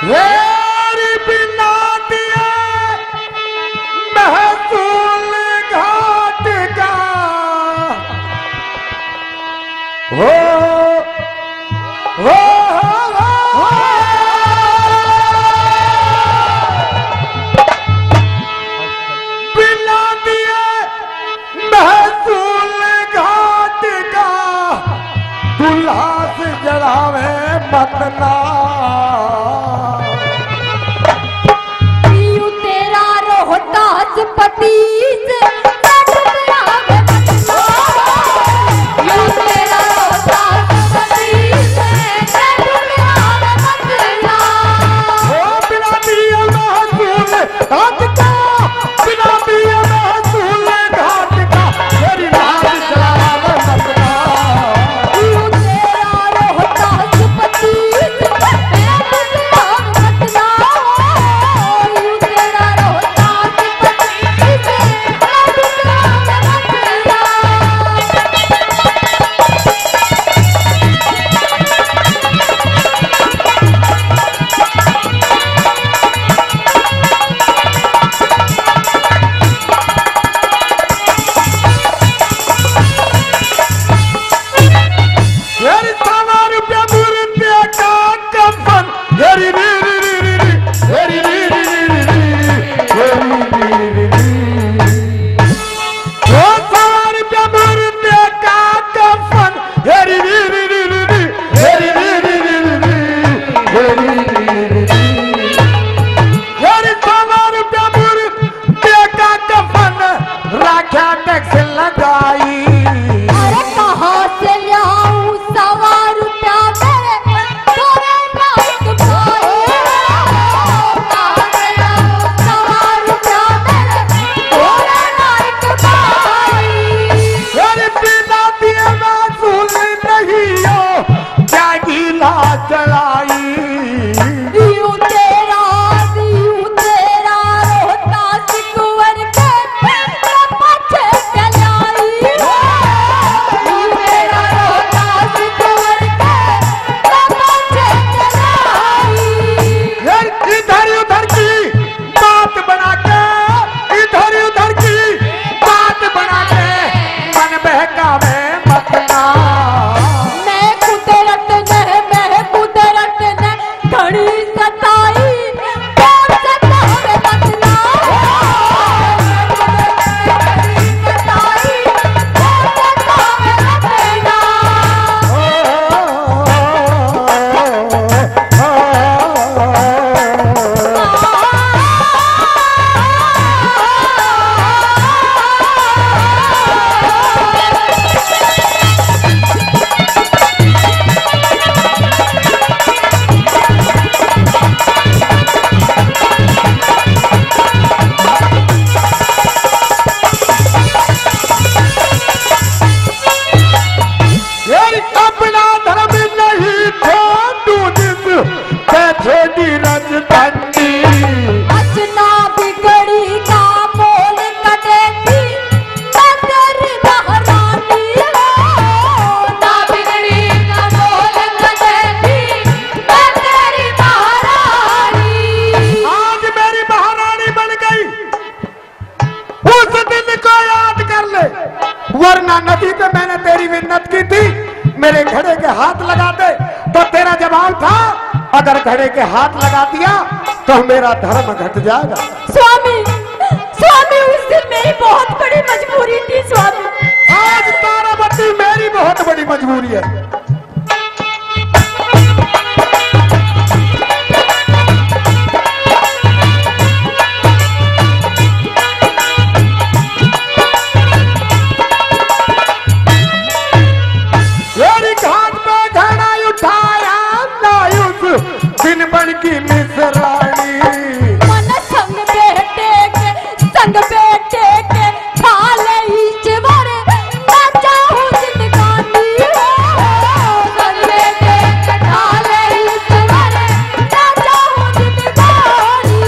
हेरी बिना दिए महसूल घाट का हो बिना दिए महसूल घाट का दूल्हा से जड़ावे मतला तेरा रोहतास पति से वरना नदी पे मैंने तेरी मिन्नत की थी मेरे घड़े के हाथ लगा दे, तो तेरा जवाब था अगर घड़े के हाथ लगा दिया तो मेरा धर्म घट जाएगा। स्वामी, स्वामी उस दिन मेरी बहुत बड़ी मजबूरी थी स्वामी। आज तारावती मेरी बहुत बड़ी मजबूरी है। दिन बन की मिसरानी मन संग बेटे के खाले ही चिवरे मैं चाहूं जिंदगानी संग बेटे के खाले ही चिवरे मैं चाहूं जिंदगानी।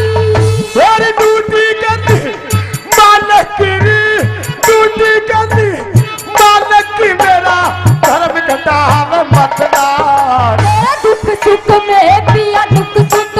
तेरी टूटी गली मालक गली मालक की मेरा धर्म घटाव मतदार दुख सुख में पिया दुख सुख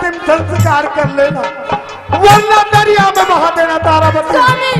अंतिम संस्कार कर लेना, वरना दरिया में बहा देना तारावती। स्वामी